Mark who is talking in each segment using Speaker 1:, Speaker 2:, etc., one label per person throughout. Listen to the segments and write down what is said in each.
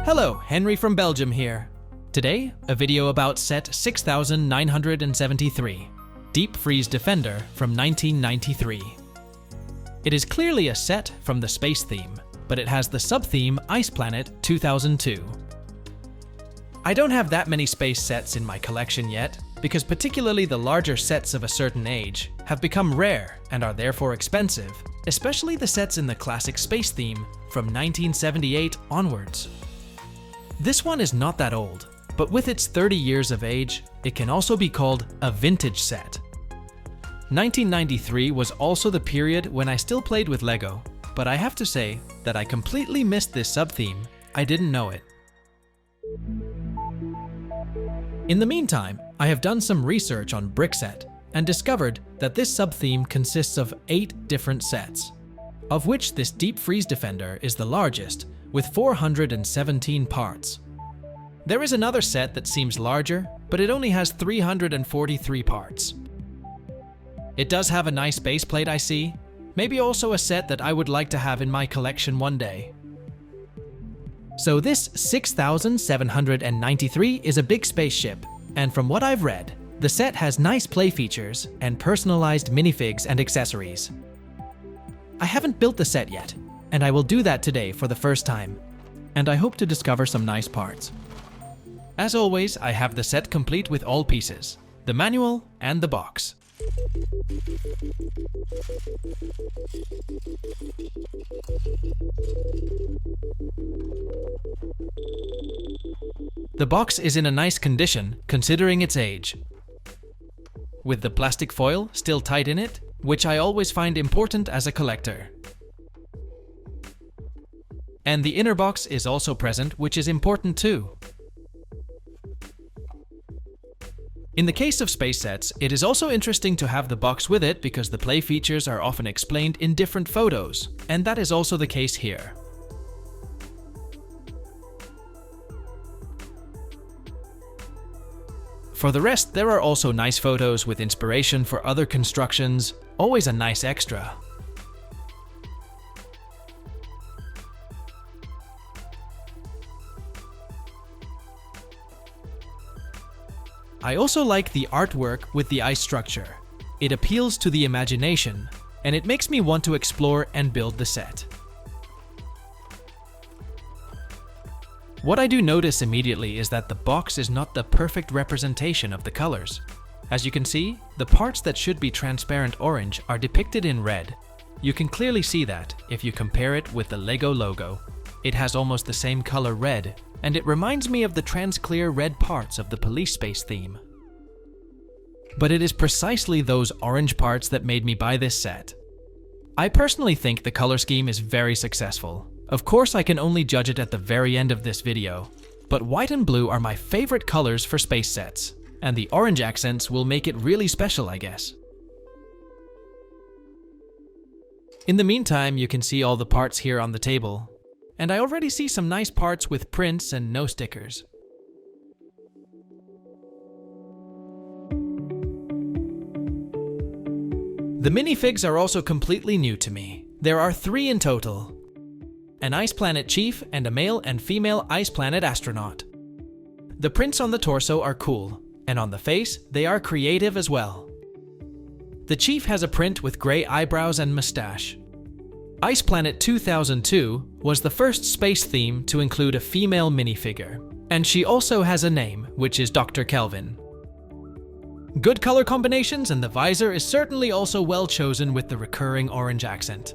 Speaker 1: Hello, Henry from Belgium here. Today, a video about set 6973, Deep Freeze Defender from 1993. It is clearly a set from the space theme, but it has the sub-theme Ice Planet 2002. I don't have that many space sets in my collection yet, because particularly the larger sets of a certain age have become rare and are therefore expensive, especially the sets in the classic space theme from 1978 onwards. This one is not that old, but with its 30 years of age, it can also be called a vintage set. 1993 was also the period when I still played with Lego, but I have to say that I completely missed this sub-theme. I didn't know it. In the meantime, I have done some research on Brickset and discovered that this sub-theme consists of 8 different sets, of which this Deep Freeze Defender is the largest, with 417 parts. There is another set that seems larger, but it only has 343 parts. It does have a nice base plate, I see. Maybe also a set that I would like to have in my collection one day. So this 6793 is a big spaceship, and from what I've read, the set has nice play features and personalized minifigs and accessories. I haven't built the set yet, and I will do that today for the first time, and I hope to discover some nice parts. As always, I have the set complete with all pieces, the manual and the box. The box is in a nice condition considering its age, with the plastic foil still tight in it, which I always find important as a collector. And the inner box is also present, which is important too. In the case of space sets, it is also interesting to have the box with it because the play features are often explained in different photos, and that is also the case here. For the rest, there are also nice photos with inspiration for other constructions, always a nice extra. I also like the artwork with the ice structure. It appeals to the imagination, and it makes me want to explore and build the set. What I do notice immediately is that the box is not the perfect representation of the colors. As you can see, the parts that should be transparent orange are depicted in red. You can clearly see that if you compare it with the Lego logo. It has almost the same color red, and it reminds me of the trans-clear red parts of the police space theme. But it is precisely those orange parts that made me buy this set. I personally think the color scheme is very successful. Of course, I can only judge it at the very end of this video, but white and blue are my favorite colors for space sets, and the orange accents will make it really special, I guess. In the meantime, you can see all the parts here on the table. And I already see some nice parts with prints and no stickers. The minifigs are also completely new to me. There are 3 in total: an Ice Planet Chief and a male and female Ice Planet astronaut. The prints on the torso are cool, and on the face, they are creative as well. The Chief has a print with gray eyebrows and mustache. Ice Planet 2002 was the first space theme to include a female minifigure, and she also has a name, which is Dr. Kelvin. Good color combinations, and the visor is certainly also well chosen with the recurring orange accent.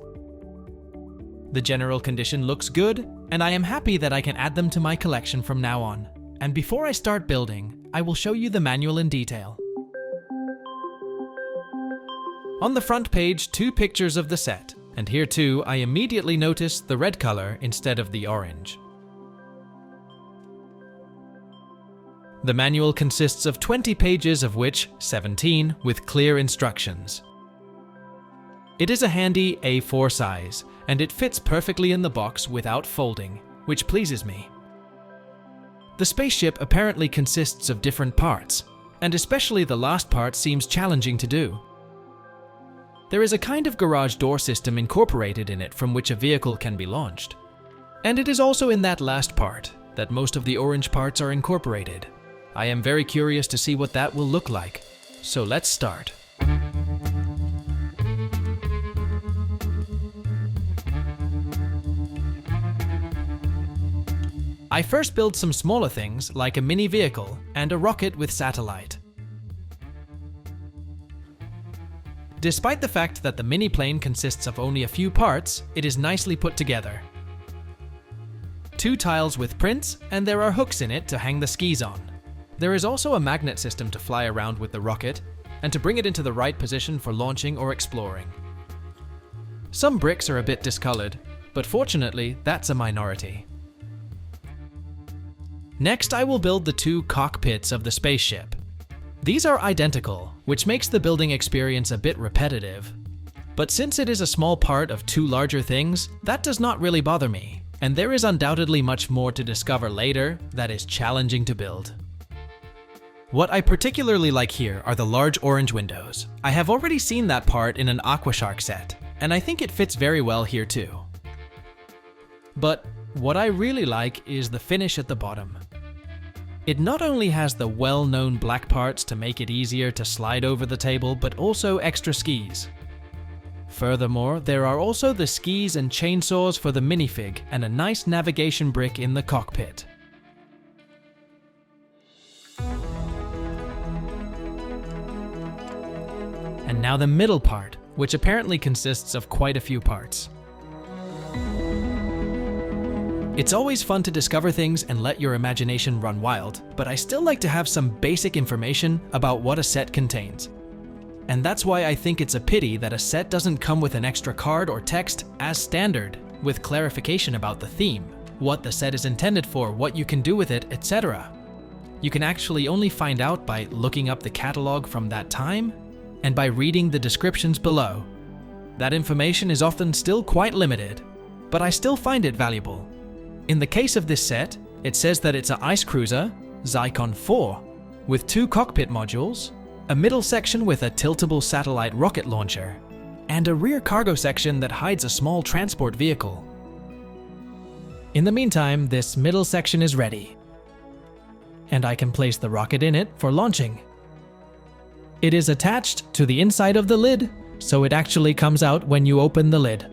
Speaker 1: The general condition looks good, and I am happy that I can add them to my collection from now on. And before I start building, I will show you the manual in detail. On the front page, 2 pictures of the set. And here too, I immediately noticed the red color instead of the orange. The manual consists of 20 pages, of which 17 with clear instructions. It is a handy A4 size, and it fits perfectly in the box without folding, which pleases me. The spaceship apparently consists of different parts, and especially the last part seems challenging to do. There is a kind of garage door system incorporated in it from which a vehicle can be launched. And it is also in that last part that most of the orange parts are incorporated. I am very curious to see what that will look like. So let's start. I first build some smaller things like a mini vehicle and a rocket with satellite. Despite the fact that the mini plane consists of only a few parts, it is nicely put together. 2 tiles with prints, and there are hooks in it to hang the skis on. There is also a magnet system to fly around with the rocket, and to bring it into the right position for launching or exploring. Some bricks are a bit discolored, but fortunately, that's a minority. Next, I will build the 2 cockpits of the spaceship. These are identical, which makes the building experience a bit repetitive. But since it is a small part of 2 larger things, that does not really bother me, and there is undoubtedly much more to discover later that is challenging to build. What I particularly like here are the large orange windows. I have already seen that part in an Aquashark set, and I think it fits very well here too. But what I really like is the finish at the bottom. It not only has the well-known black parts to make it easier to slide over the table, but also extra skis. Furthermore, there are also the skis and chainsaws for the minifig and a nice navigation brick in the cockpit. And now the middle part, which apparently consists of quite a few parts. It's always fun to discover things and let your imagination run wild, but I still like to have some basic information about what a set contains. And that's why I think it's a pity that a set doesn't come with an extra card or text as standard, with clarification about the theme, what the set is intended for, what you can do with it, etc. You can actually only find out by looking up the catalog from that time and by reading the descriptions below. That information is often still quite limited, but I still find it valuable. In the case of this set, it says that it's an ice cruiser, Zycon 4, with 2 cockpit modules, a middle section with a tiltable satellite rocket launcher, and a rear cargo section that hides a small transport vehicle. In the meantime, this middle section is ready, and I can place the rocket in it for launching. It is attached to the inside of the lid, so it actually comes out when you open the lid.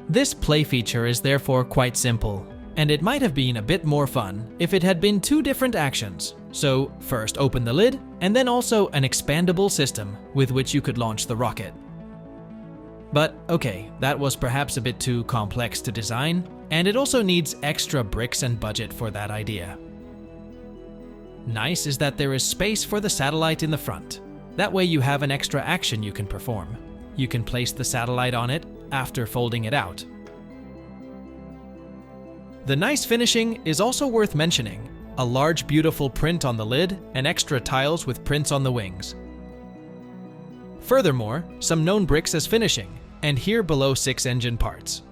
Speaker 1: This play feature is therefore quite simple, and it might have been a bit more fun if it had been 2 different actions. So first open the lid, and then also an expandable system with which you could launch the rocket. But okay, that was perhaps a bit too complex to design, and it also needs extra bricks and budget for that idea. Nice is that there is space for the satellite in the front. That way you have an extra action you can perform. You can place the satellite on it after folding it out. The nice finishing is also worth mentioning. A large beautiful print on the lid and extra tiles with prints on the wings. Furthermore, some known bricks as finishing, and here below 6 engine parts.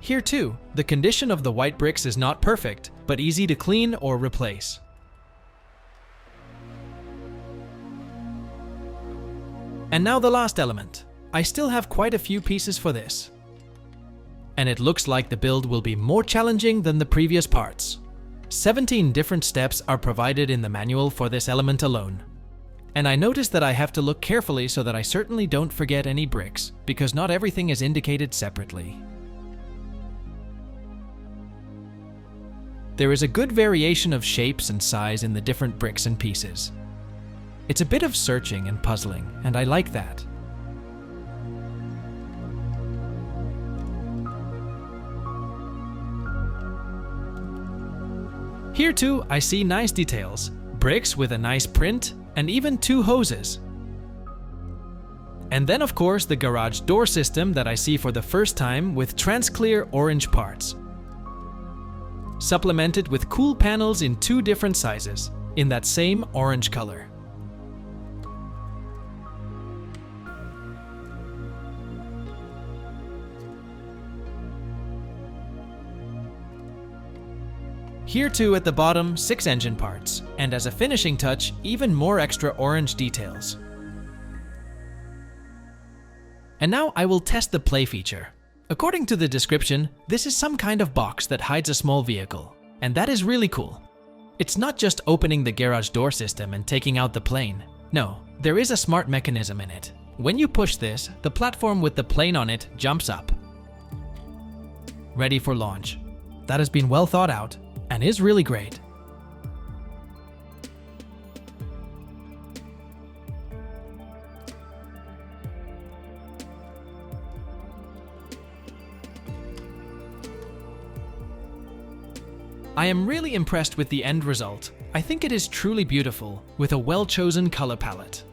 Speaker 1: Here too, the condition of the white bricks is not perfect, but easy to clean or replace. And now the last element. I still have quite a few pieces for this. And it looks like the build will be more challenging than the previous parts. 17 different steps are provided in the manual for this element alone. And I noticed that I have to look carefully so that I certainly don't forget any bricks, because not everything is indicated separately. There is a good variation of shapes and size in the different bricks and pieces. It's a bit of searching and puzzling, and I like that. Here too, I see nice details, bricks with a nice print, and even 2 hoses. And then of course the garage door system that I see for the first time with transclear orange parts. Supplemented with cool panels in 2 different sizes, in that same orange color. Here too at the bottom, 6 engine parts, and as a finishing touch, even more extra orange details. And now I will test the play feature. According to the description, this is some kind of box that hides a small vehicle, and that is really cool. It's not just opening the garage door system and taking out the plane. No, there is a smart mechanism in it. When you push this, the platform with the plane on it jumps up. Ready for launch. That has been well thought out and is really great. I am really impressed with the end result. I think it is truly beautiful, with a well-chosen color palette.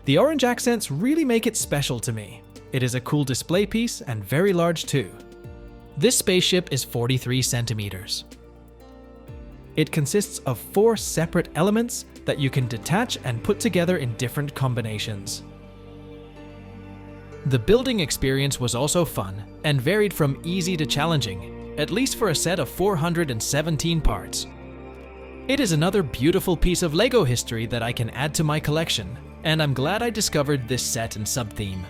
Speaker 1: The orange accents really make it special to me. It is a cool display piece and very large too. This spaceship is 43 centimeters. It consists of 4 separate elements that you can detach and put together in different combinations. The building experience was also fun and varied from easy to challenging, at least for a set of 417 parts. It is another beautiful piece of LEGO history that I can add to my collection, and I'm glad I discovered this set and sub-theme.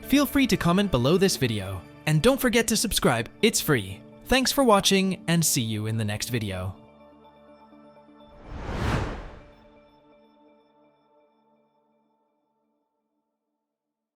Speaker 1: Feel free to comment below this video, and don't forget to subscribe, it's free. Thanks for watching, and see you in the next video.